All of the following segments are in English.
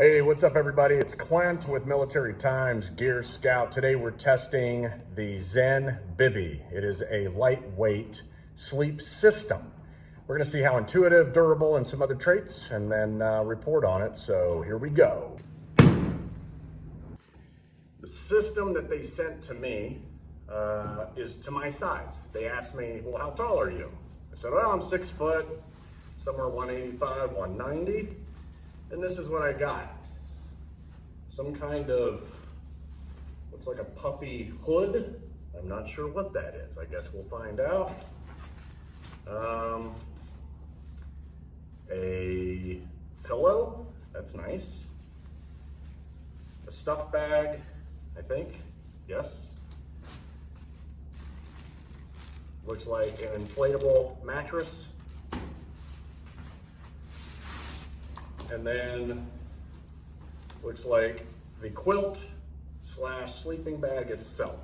Hey, what's up everybody? It's Clint with Military Times GearScout. Today we're testing the Zenbivy. It is a lightweight sleep system. We're gonna see how intuitive, durable, and some other traits, and then report on it. So here we go. The system that they sent to me is to my size. They asked me, well, how tall are you? I said, well, I'm 6 foot, somewhere 185, 190. And this is what I got. Some kind of, looks like a puffy hood. I'm not sure what that is. I guess we'll find out. A pillow, that's nice. A stuff bag, I think, yes. Looks like an inflatable mattress. And then looks like the quilt / sleeping bag itself.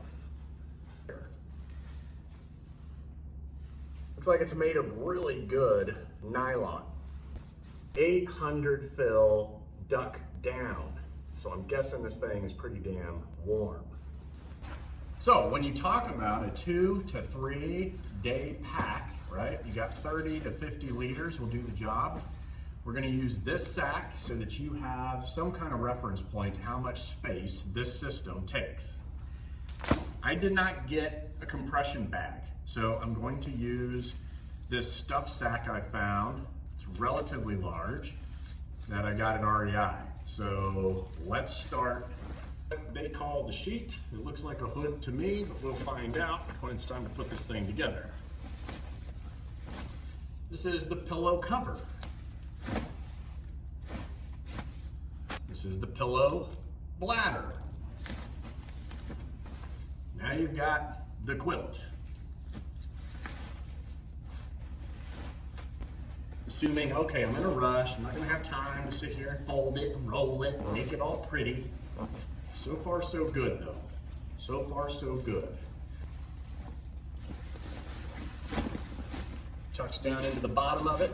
Looks like it's made of really good nylon. 800 fill duck down. So I'm guessing this thing is pretty damn warm. So when you talk about a 2 to 3 day pack, right? You got 30 to 50 liters will do the job. We're gonna use this sack so that you have some kind of reference point to how much space this system takes. I did not get a compression bag, so I'm going to use this stuff sack I found. It's relatively large that I got at REI. So let's start. They call the sheet. It looks like a hood to me, but we'll find out when it's time to put this thing together. This is the pillow cover. This is the pillow bladder. Now you've got the quilt. Assuming, okay, I'm in a rush, I'm not gonna have time to sit here and fold it and roll it and make it all pretty. So far, so good though. So far, so good. Tucks down into the bottom of it.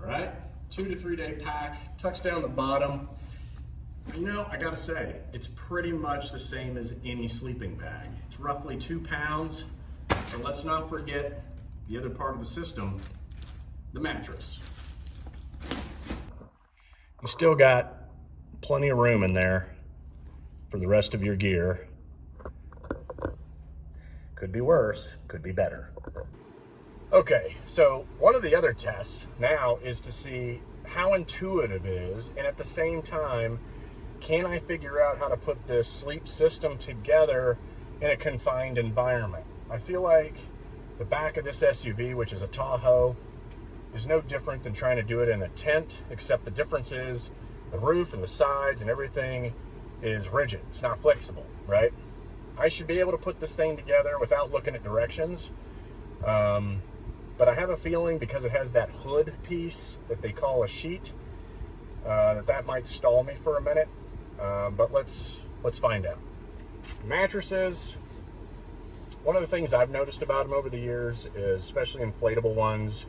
All right, 2 to 3 day pack, tucks down the bottom. You know, I gotta say, it's pretty much the same as any sleeping bag. It's roughly 2 pounds, and let's not forget the other part of the system, the mattress. You still got plenty of room in there for the rest of your gear. Could be worse, could be better. Okay, so one of the other tests now is to see how intuitive it is, and at the same time, can I figure out how to put this sleep system together in a confined environment? I feel like the back of this SUV, which is a Tahoe, is no different than trying to do it in a tent, except the difference is the roof and the sides and everything is rigid. It's not flexible, right? I should be able to put this thing together without looking at directions. But I have a feeling because it has that hood piece that they call a sheet, that might stall me for a minute. But let's find out. Mattresses. One of the things I've noticed about them over the years is, especially inflatable ones,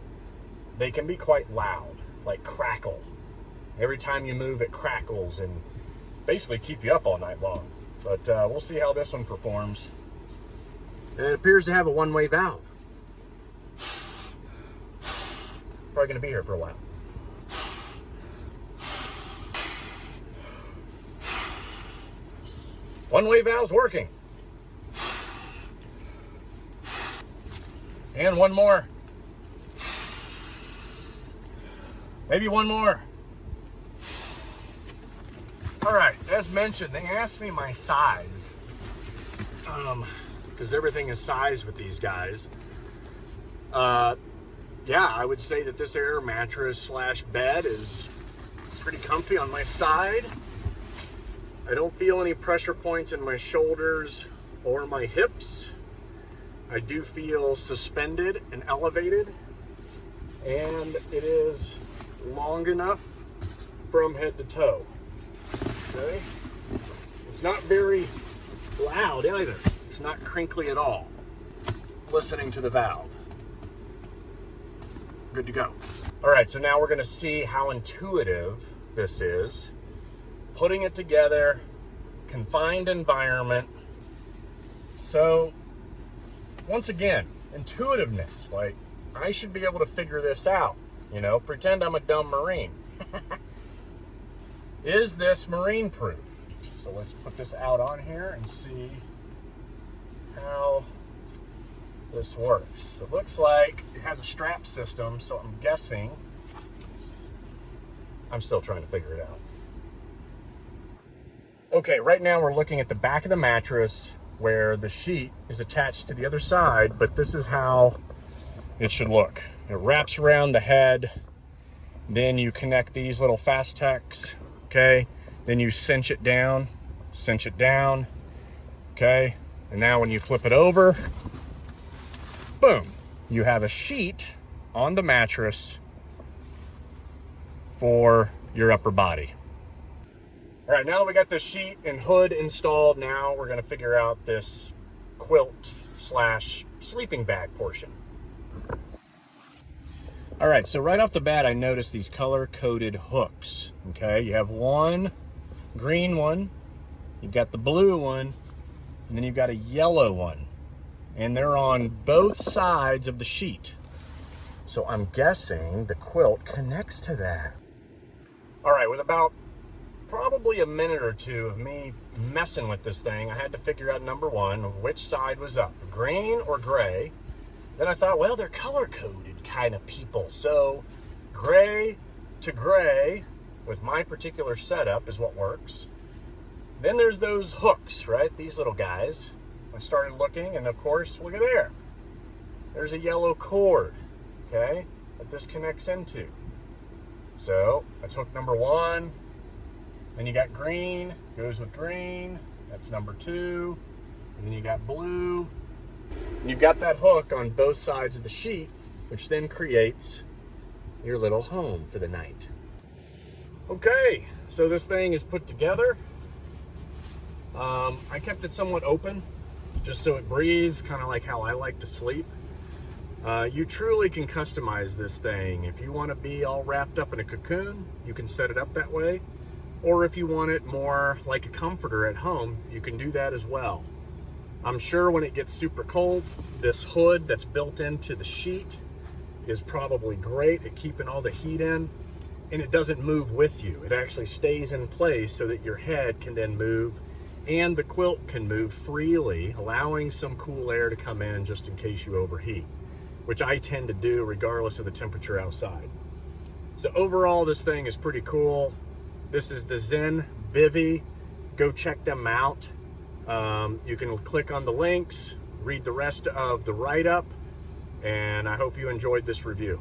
they can be quite loud, like crackle. Every time you move, it crackles and basically keep you up all night long. But we'll see how this one performs. It appears to have a one-way valve. Probably gonna be here for a while. One-way valve's working. And one more. Maybe one more. All right, as mentioned, they asked me my size. Because everything is sized with these guys. Yeah, I would say that this air mattress / bed is pretty comfy on my side. I don't feel any pressure points in my shoulders or my hips. I do feel suspended and elevated, and it is long enough from head to toe. Okay? It's not very loud either. It's not crinkly at all. Listening to the valve. Good to go. All right, so now we're gonna see how intuitive this is. Putting it together, confined environment. So, once again, intuitiveness. Like, I should be able to figure this out. You know, pretend I'm a dumb Marine. Is this marine proof? So let's put this out on here and see how this works. It looks like it has a strap system, so I'm guessing, I'm still trying to figure it out. Okay, right now we're looking at the back of the mattress where the sheet is attached to the other side, but this is how it should look. It wraps around the head, then you connect these little fast tacks, okay? Then you cinch it down, okay? And now when you flip it over, boom, you have a sheet on the mattress for your upper body. All right, now that we got the sheet and hood installed, now we're gonna figure out this quilt slash sleeping bag portion. All right, so right off the bat, I noticed these color-coded hooks, okay? You have one green one, you've got the blue one, and then you've got a yellow one. And they're on both sides of the sheet. So I'm guessing the quilt connects to that. All right, with about probably a minute or two of me messing with this thing, I had to figure out, number one, which side was up, green or gray. Then I thought, well, they're color-coded kind of people. So gray to gray with my particular setup is what works. Then there's those hooks, right? These little guys. I started looking, and of course, look at there. There's a yellow cord, okay, that this connects into. So that's hook number one. Then you got green, goes with green. That's number two. And then you got blue. And you've got that hook on both sides of the sheet, which then creates your little home for the night. Okay, so this thing is put together. I kept it somewhat open, just so it breathes, kind of like how I like to sleep. You truly can customize this thing. If you want to be all wrapped up in a cocoon, you can set it up that way. Or if you want it more like a comforter at home, you can do that as well. I'm sure when it gets super cold, this hood that's built into the sheet is probably great at keeping all the heat in, and it doesn't move with you. It actually stays in place so that your head can then move and the quilt can move freely, allowing some cool air to come in just in case you overheat, which I tend to do regardless of the temperature outside. So overall, this thing is pretty cool. This is the Zenbivy. Go check them out. You can click on the links, read the rest of the write-up, and I hope you enjoyed this review.